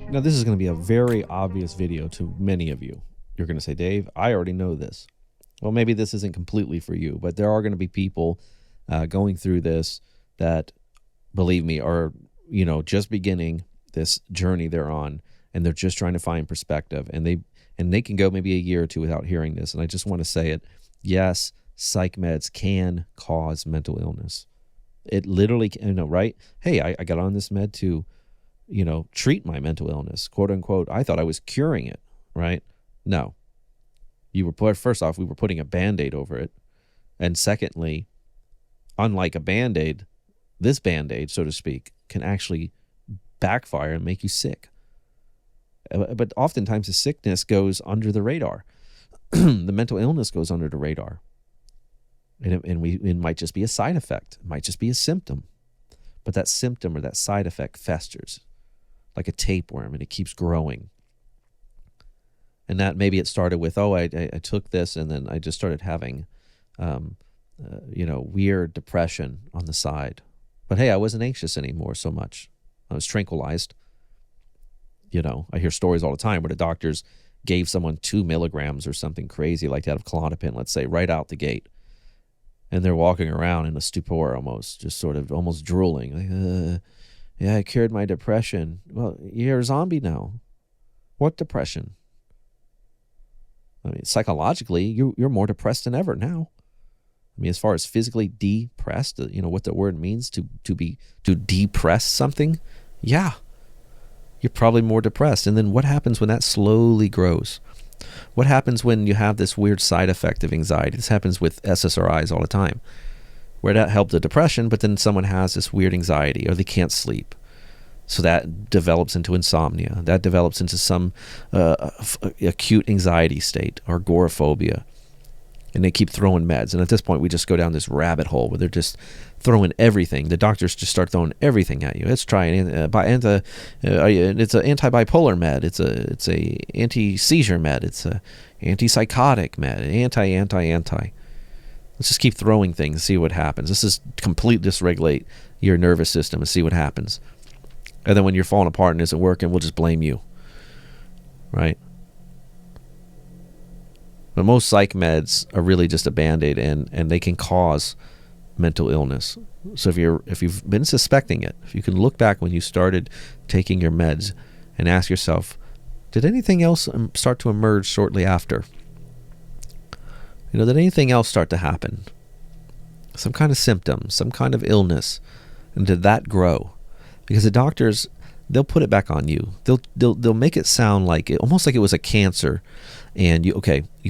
Now, this is going to be a very obvious video to many of you. You're going to say, Dave, I already know this. Well, maybe this isn't completely for you, but there are going to be people going through this that, believe me, are, just beginning this journey they're on, and they're just trying to find perspective, and they can go maybe a year or two without hearing this. And I just want to say it. Yes, psych meds can cause mental illness. It literally, right? Hey, I got on this med to, treat my mental illness, quote unquote. I thought I was curing it, right? No. First off, we were putting a Band-Aid over it. And secondly, unlike a Band-Aid, this Band-Aid, so to speak, can actually backfire and make you sick. But oftentimes the sickness goes under the radar. The mental illness goes under the radar. And it might just be a side effect. It might just be a symptom. But that symptom or that side effect festers like a tapeworm, and it keeps growing. And that maybe it started with, I took this, and then I just started having, weird depression on the side. But hey, I wasn't anxious anymore so much. I was tranquilized. I hear stories all the time where the doctors gave someone 2 milligrams or something crazy like that of Klonopin, let's say, right out the gate. And they're walking around in a stupor almost, just sort of almost drooling. Like, yeah, I cured my depression. Well, you're a zombie now. What depression? I mean, psychologically, you're more depressed than ever now. I mean, as far as physically depressed, what the word means to depress something, yeah, you're probably more depressed. And then what happens when that slowly grows? What happens when you have this weird side effect of anxiety? This happens with SSRIs all the time, where that helped the depression, but then someone has this weird anxiety, or they can't sleep. So that develops into insomnia. That develops into some acute anxiety state or agoraphobia. And they keep throwing meds. And at this point, we just go down this rabbit hole where they're just throwing everything. The doctors just start throwing everything at you. Let's try it's an anti-bipolar med. It's a anti-seizure med. It's a antipsychotic med. Anti. Let's just keep throwing things and see what happens. This is completely dysregulate your nervous system and see what happens. And then when you're falling apart and isn't working, we'll just blame you. Right? But most psych meds are really just a Band-Aid, and they can cause mental illness. So if you've been suspecting it, if you can look back when you started taking your meds and ask yourself, did anything else start to emerge shortly after? Did anything else start to happen? Some kind of symptom, some kind of illness, and did that grow? Because the doctors, they'll put it back on you. They'll make it sound like almost like it was a cancer. And you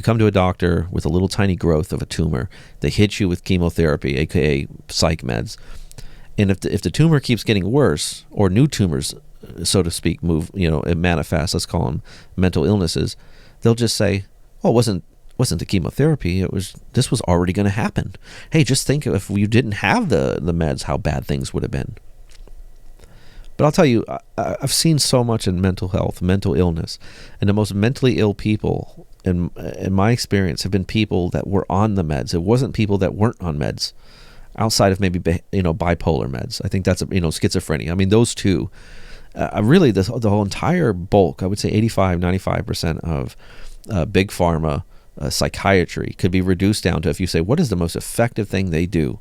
come to a doctor with a little tiny growth of a tumor. They hit you with chemotherapy, aka psych meds. And if the tumor keeps getting worse, or new tumors, so to speak, it manifests. Let's call them mental illnesses. They'll just say, "Oh, it wasn't the chemotherapy. This was already going to happen. Hey, just think if you didn't have the meds, how bad things would have been." But I'll tell you, I've seen so much in mental health, mental illness, and the most mentally ill people, in my experience, have been people that were on the meds. It wasn't people that weren't on meds, outside of maybe bipolar meds. I think that's schizophrenia. I mean, those two, really the whole entire bulk, I would say 85-95% of big pharma psychiatry could be reduced down to, if you say, what is the most effective thing they do?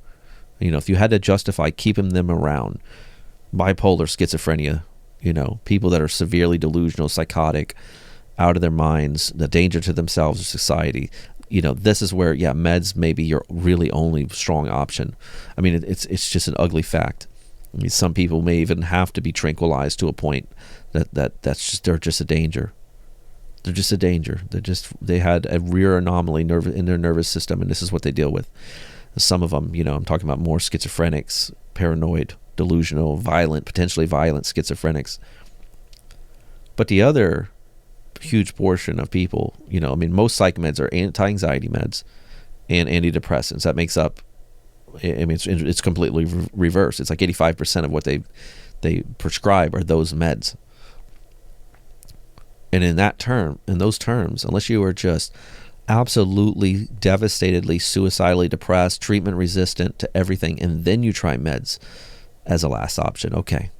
If you had to justify keeping them around, bipolar, schizophrenia, people that are severely delusional, psychotic, out of their minds, the danger to themselves or society, this is where, meds may be your really only strong option. I mean, it's just an ugly fact. I mean, some people may even have to be tranquilized to a point they're just a danger. They're just a danger. They had a rare anomaly in their nervous system, and this is what they deal with. Some of them, I'm talking about more schizophrenics, paranoid, delusional, violent, potentially violent schizophrenics. But the other huge portion of people, most psych meds are anti-anxiety meds and antidepressants. That makes up, it's completely reversed. It's like 85% of what they prescribe are those meds. And in those terms, unless you are just absolutely devastatedly suicidally depressed, treatment resistant to everything, and then you try meds as a last option, okay,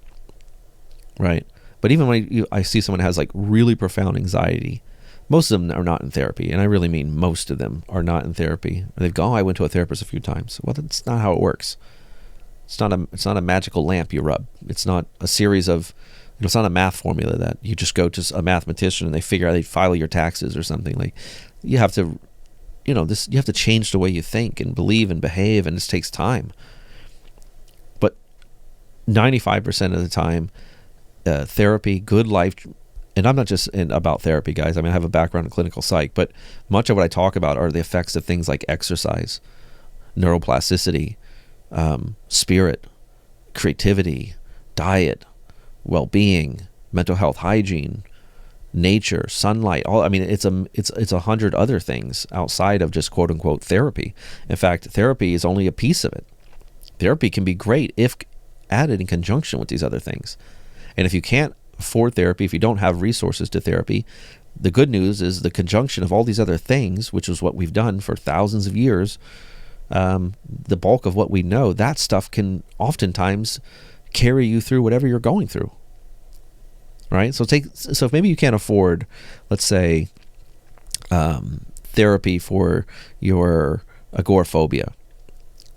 right? But even when I see someone who has like really profound anxiety, most of them are not in therapy, and I really mean most of them are not in therapy. They've gone, oh, I went to a therapist a few times. Well, that's not how it works. It's not a magical lamp you rub. It's not a series of, it's not a math formula that you just go to a mathematician and they figure out, they file your taxes or something. Like, you have to, you have to change the way you think and believe and behave, and this takes time. But 95% of the time, therapy, good life, and I'm not just about therapy, guys. I mean, I have a background in clinical psych, but much of what I talk about are the effects of things like exercise, neuroplasticity, spirit, creativity, diet, well-being, mental health, hygiene, nature, sunlight. It's 100 other things outside of just quote unquote therapy. In fact, therapy is only a piece of it. Therapy can be great if added in conjunction with these other things. And if you can't afford therapy, if you don't have resources to therapy, the good news is the conjunction of all these other things, which is what we've done for thousands of years, the bulk of what we know, that stuff can oftentimes carry you through whatever you're going through. Right? So if maybe you can't afford, let's say, therapy for your agoraphobia,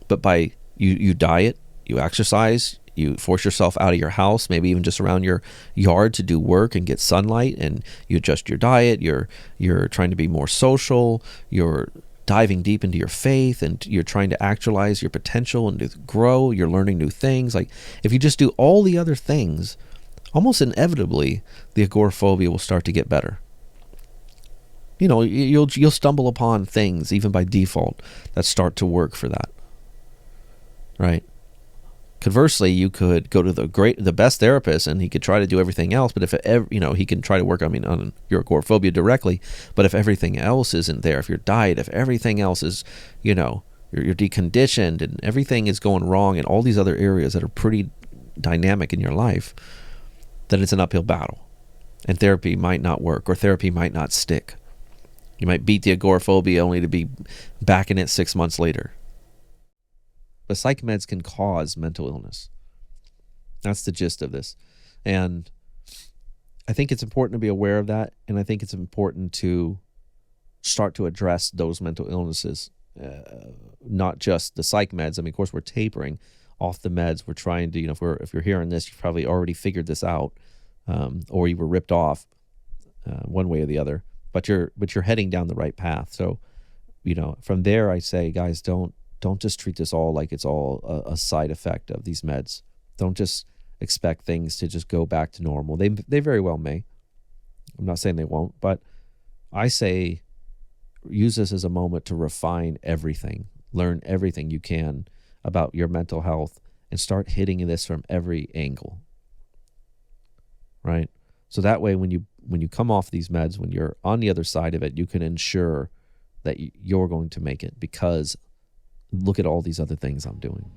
but by you diet, you exercise, you force yourself out of your house, maybe even just around your yard to do work and get sunlight, and you adjust your diet, you're trying to be more social, you're diving deep into your faith, and you're trying to actualize your potential and to grow, you're learning new things. Like, if you just do all the other things, almost inevitably the agoraphobia will start to get better. You'll stumble upon things even by default that start to work for that. Right? Conversely, you could go to the best therapist, and he could try to do everything else. But if he can try to work, on your agoraphobia directly. But if everything else isn't there, if your diet, if everything else is, you're deconditioned and everything is going wrong in all these other areas that are pretty dynamic in your life, then it's an uphill battle, and therapy might not work, or therapy might not stick. You might beat the agoraphobia only to be back in it 6 months later. But psych meds can cause mental illness. That's the gist of this. And I think it's important to be aware of that. And I think it's important to start to address those mental illnesses, not just the psych meds. Of course, we're tapering off the meds. We're trying to, if you're hearing this, you've probably already figured this out, or you were ripped off one way or the other. But you're heading down the right path. So, from there, I say, guys, don't just treat this all like it's all a side effect of these meds. Don't just expect things to just go back to normal. They very well may. I'm not saying they won't, but I say use this as a moment to refine everything, learn everything you can about your mental health, and start hitting this from every angle. Right? So that way, when you come off these meds, when you're on the other side of it, you can ensure that you're going to make it, because look at all these other things I'm doing.